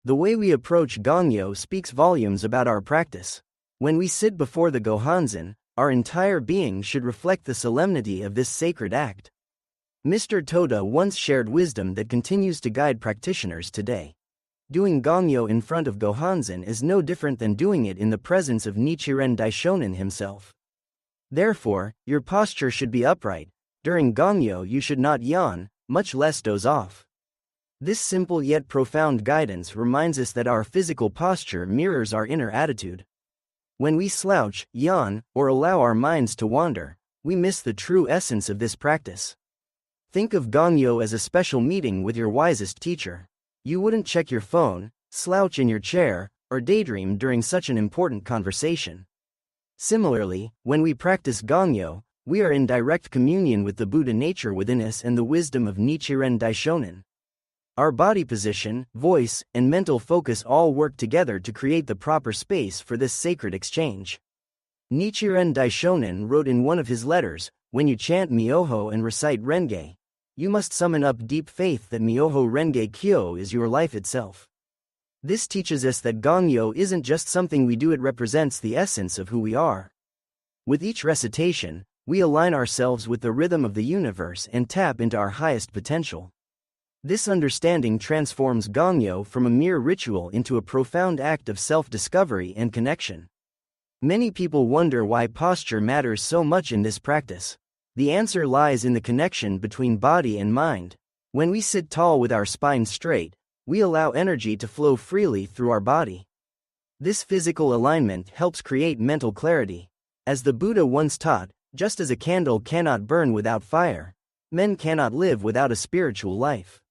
The way we approach Gongyo speaks volumes about our practice. When we sit before the Gohanzen, our entire being should reflect the solemnity of this sacred act. Mr. Toda once shared wisdom that continues to guide practitioners today. Doing Gongyo in front of Gohanzen is no different than doing it in the presence of Nichiren Daishonin himself. Therefore, your posture should be upright. During Gongyo you should not yawn, much less doze off. This simple yet profound guidance reminds us that our physical posture mirrors our inner attitude. When we slouch, yawn, or allow our minds to wander, we miss the true essence of this practice. Think of Gongyo as a special meeting with your wisest teacher. You wouldn't check your phone, slouch in your chair, or daydream during such an important conversation. Similarly, when we practice Gongyo, we are in direct communion with the Buddha nature within us and the wisdom of Nichiren Daishonin. Our body position, voice, and mental focus all work together to create the proper space for this sacred exchange. Nichiren Daishonin wrote in one of his letters, "When you chant Myoho and recite Renge, you must summon up deep faith that Myoho Renge Kyo is your life itself." This teaches us that Gongyo isn't just something we do, it represents the essence of who we are. With each recitation, we align ourselves with the rhythm of the universe and tap into our highest potential. This understanding transforms Gongyo from a mere ritual into a profound act of self-discovery and connection. Many people wonder why posture matters so much in this practice. The answer lies in the connection between body and mind. When we sit tall with our spine straight, we allow energy to flow freely through our body. This physical alignment helps create mental clarity. As the Buddha once taught, just as a candle cannot burn without fire, men cannot live without a spiritual life.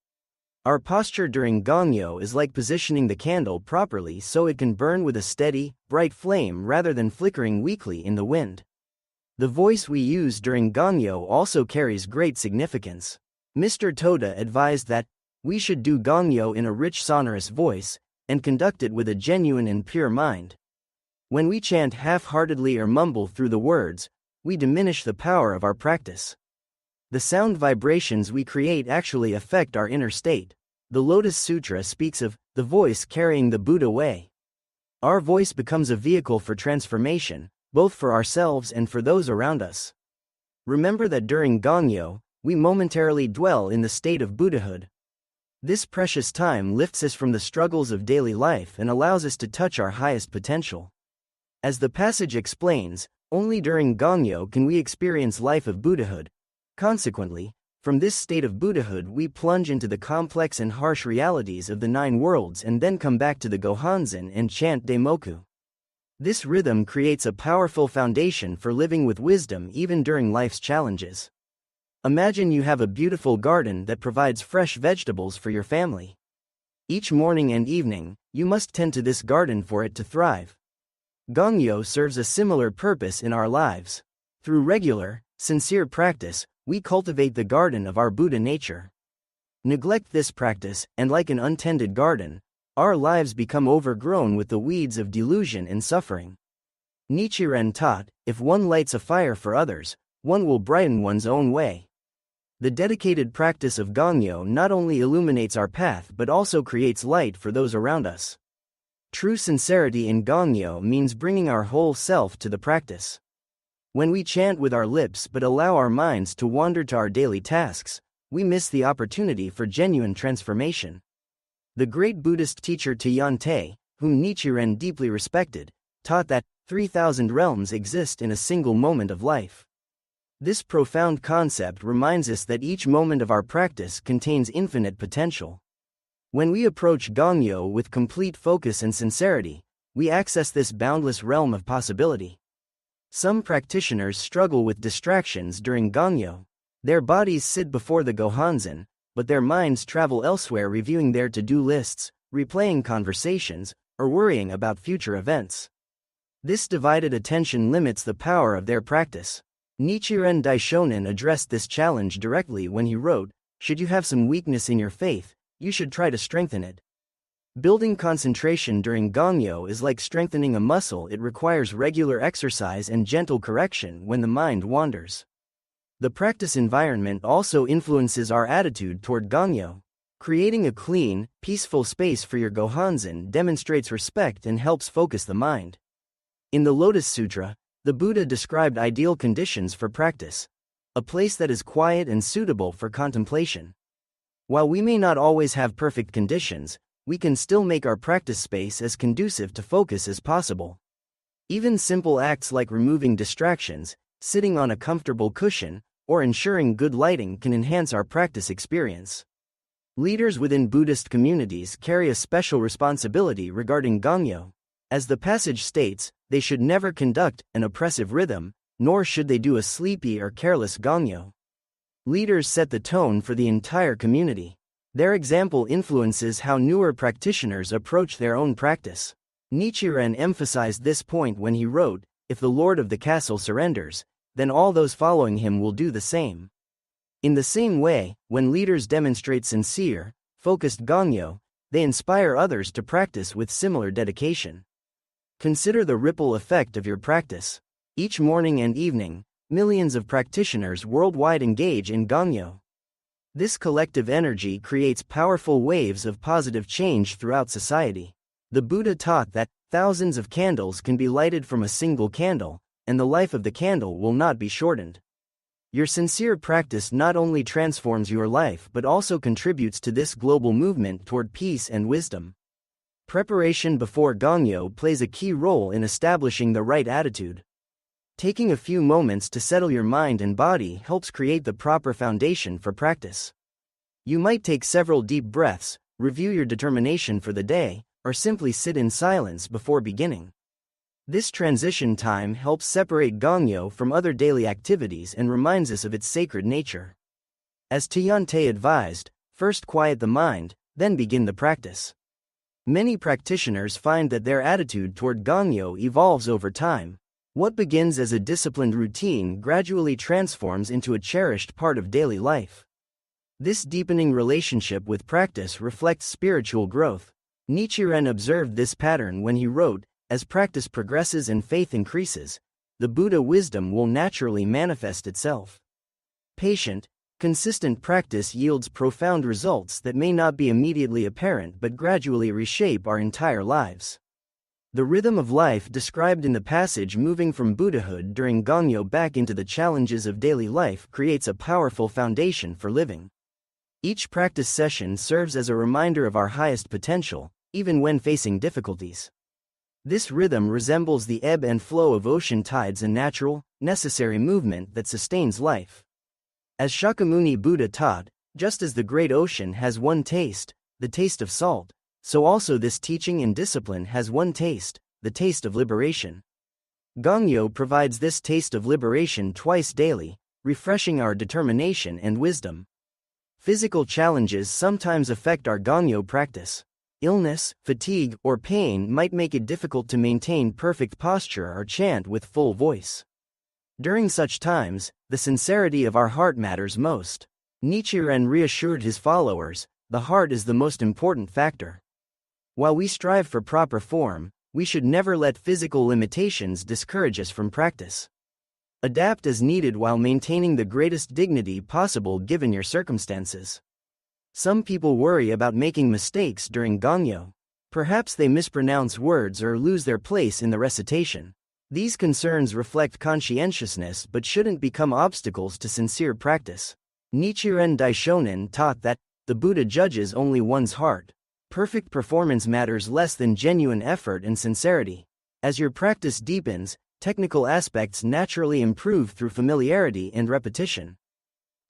Our posture during Gongyo is like positioning the candle properly so it can burn with a steady, bright flame rather than flickering weakly in the wind. The voice we use during Gongyo also carries great significance. Mr. Toda advised that we should do Gongyo in a rich sonorous voice, and conduct it with a genuine and pure mind. When we chant half-heartedly or mumble through the words, we diminish the power of our practice. The sound vibrations we create actually affect our inner state. The Lotus Sutra speaks of the voice carrying the Buddha way. Our voice becomes a vehicle for transformation, both for ourselves and for those around us. Remember that during Gongyo, we momentarily dwell in the state of Buddhahood. This precious time lifts us from the struggles of daily life and allows us to touch our highest potential. As the passage explains, only during Gongyo can we experience life of Buddhahood. Consequently, from this state of Buddhahood we plunge into the complex and harsh realities of the 9 worlds and then come back to the Gohanzen and chant Daimoku. This rhythm creates a powerful foundation for living with wisdom even during life's challenges. Imagine you have a beautiful garden that provides fresh vegetables for your family. Each morning and evening, you must tend to this garden for it to thrive. Gongyo serves a similar purpose in our lives. Through regular, sincere practice, we cultivate the garden of our Buddha nature. Neglect this practice, and like an untended garden, our lives become overgrown with the weeds of delusion and suffering. Nichiren taught, if one lights a fire for others, one will brighten one's own way. The dedicated practice of Gongyo not only illuminates our path but also creates light for those around us. True sincerity in Gongyo means bringing our whole self to the practice. When we chant with our lips but allow our minds to wander to our daily tasks, we miss the opportunity for genuine transformation. The great Buddhist teacher Tian, whom Nichiren deeply respected, taught that 3,000 realms exist in a single moment of life. This profound concept reminds us that each moment of our practice contains infinite potential. When we approach Gongyo with complete focus and sincerity, we access this boundless realm of possibility. Some practitioners struggle with distractions during Gongyo. Their bodies sit before the Gohanzen, but their minds travel elsewhere, reviewing their to-do lists, replaying conversations, or worrying about future events. This divided attention limits the power of their practice. Nichiren Daishonin addressed this challenge directly when he wrote, "Should you have some weakness in your faith, you should try to strengthen it." Building concentration during Gongyo is like strengthening a muscle. It requires regular exercise and gentle correction when the mind wanders. The practice environment also influences our attitude toward Gongyo. Creating a clean, peaceful space for your Gohanzen demonstrates respect and helps focus the mind. In the Lotus Sutra, the Buddha described ideal conditions for practice: a place that is quiet and suitable for contemplation. While we may not always have perfect conditions, we can still make our practice space as conducive to focus as possible. Even simple acts like removing distractions, sitting on a comfortable cushion, or ensuring good lighting can enhance our practice experience. Leaders within Buddhist communities carry a special responsibility regarding Gongyo. As the passage states, they should never conduct an oppressive rhythm, nor should they do a sleepy or careless Gongyo. Leaders set the tone for the entire community. Their example influences how newer practitioners approach their own practice. Nichiren emphasized this point when he wrote, "If the lord of the castle surrenders, then all those following him will do the same." In the same way, when leaders demonstrate sincere, focused Gongyo, they inspire others to practice with similar dedication. Consider the ripple effect of your practice. Each morning and evening, millions of practitioners worldwide engage in Gongyo. This collective energy creates powerful waves of positive change throughout society. The Buddha taught that thousands of candles can be lighted from a single candle, and the life of the candle will not be shortened. Your sincere practice not only transforms your life but also contributes to this global movement toward peace and wisdom. Preparation before Gongyo plays a key role in establishing the right attitude. Taking a few moments to settle your mind and body helps create the proper foundation for practice. You might take several deep breaths, review your determination for the day, or simply sit in silence before beginning. This transition time helps separate Gongyo from other daily activities and reminds us of its sacred nature. As Tiante advised, first quiet the mind, then begin the practice. Many practitioners find that their attitude toward Gongyo evolves over time. What begins as a disciplined routine gradually transforms into a cherished part of daily life. This deepening relationship with practice reflects spiritual growth. Nichiren observed this pattern when he wrote, "As practice progresses and faith increases, the Buddha wisdom will naturally manifest itself." Patient, consistent practice yields profound results that may not be immediately apparent but gradually reshape our entire lives. The rhythm of life described in the passage, moving from Buddhahood during Gongyo back into the challenges of daily life, creates a powerful foundation for living. Each practice session serves as a reminder of our highest potential, even when facing difficulties. This rhythm resembles the ebb and flow of ocean tides, a natural, necessary movement that sustains life. As Shakyamuni Buddha taught, just as the great ocean has one taste, the taste of salt, so also this teaching and discipline has one taste, the taste of liberation. Gongyo provides this taste of liberation twice daily, refreshing our determination and wisdom. Physical challenges sometimes affect our Gongyo practice. Illness, fatigue, or pain might make it difficult to maintain perfect posture or chant with full voice. During such times, the sincerity of our heart matters most. Nichiren reassured his followers, "The heart is the most important factor." While we strive for proper form, we should never let physical limitations discourage us from practice. Adapt as needed while maintaining the greatest dignity possible given your circumstances. Some people worry about making mistakes during Gongyo. Perhaps they mispronounce words or lose their place in the recitation. These concerns reflect conscientiousness but shouldn't become obstacles to sincere practice. Nichiren Daishonin taught that the Buddha judges only one's heart. Perfect performance matters less than genuine effort and sincerity. As your practice deepens, technical aspects naturally improve through familiarity and repetition.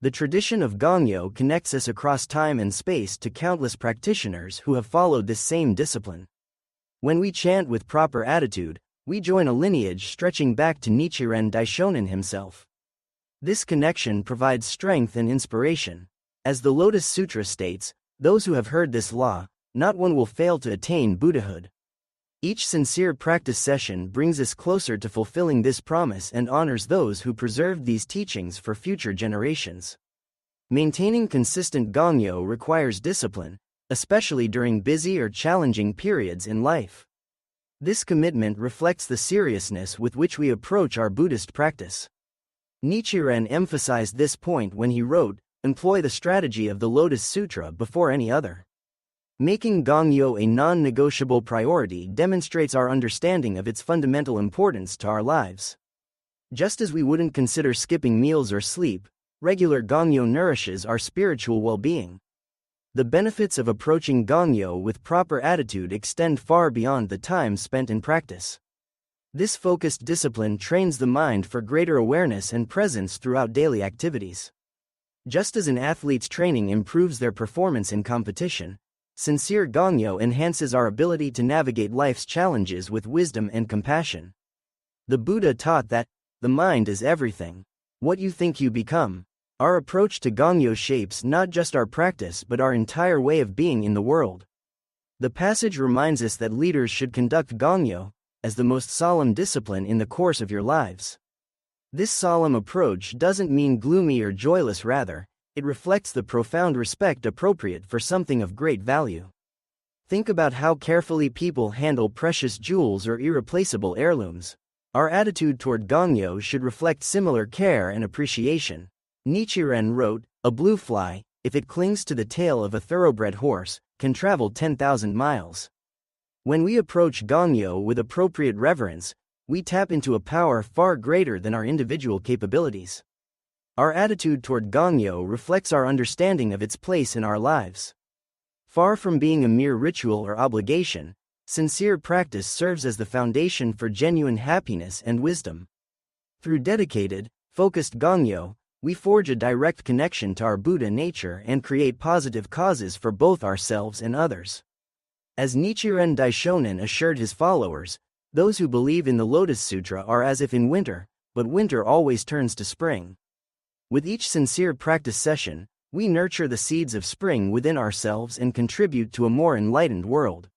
The tradition of Gongyo connects us across time and space to countless practitioners who have followed this same discipline. When we chant with proper attitude, we join a lineage stretching back to Nichiren Daishonin himself. This connection provides strength and inspiration. As the Lotus Sutra states, those who have heard this law, not one will fail to attain Buddhahood. Each sincere practice session brings us closer to fulfilling this promise and honors those who preserved these teachings for future generations. Maintaining consistent Gongyo requires discipline, especially during busy or challenging periods in life. This commitment reflects the seriousness with which we approach our Buddhist practice. Nichiren emphasized this point when he wrote, employ the strategy of the Lotus Sutra before any other. Making Gongyo a non-negotiable priority demonstrates our understanding of its fundamental importance to our lives. Just as we wouldn't consider skipping meals or sleep, regular Gongyo nourishes our spiritual well-being. The benefits of approaching Gongyo with proper attitude extend far beyond the time spent in practice. This focused discipline trains the mind for greater awareness and presence throughout daily activities. Just as an athlete's training improves their performance in competition, sincere Gongyo enhances our ability to navigate life's challenges with wisdom and compassion. The Buddha taught that, the mind is everything. What you think you become. Our approach to Gongyo shapes not just our practice but our entire way of being in the world. The passage reminds us that leaders should conduct Gongyo as the most solemn discipline in the course of your lives. This solemn approach doesn't mean gloomy or joyless, rather, it reflects the profound respect appropriate for something of great value. Think about how carefully people handle precious jewels or irreplaceable heirlooms. Our attitude toward Gongyo should reflect similar care and appreciation. Nichiren wrote, "A blue fly, if it clings to the tail of a thoroughbred horse, can travel 10,000 miles." When we approach Gongyo with appropriate reverence, we tap into a power far greater than our individual capabilities. Our attitude toward Gongyo reflects our understanding of its place in our lives. Far from being a mere ritual or obligation, sincere practice serves as the foundation for genuine happiness and wisdom. Through dedicated, focused Gongyo, we forge a direct connection to our Buddha nature and create positive causes for both ourselves and others. As Nichiren Daishonin assured his followers, those who believe in the Lotus Sutra are as if in winter, but winter always turns to spring. With each sincere practice session, we nurture the seeds of spring within ourselves and contribute to a more enlightened world.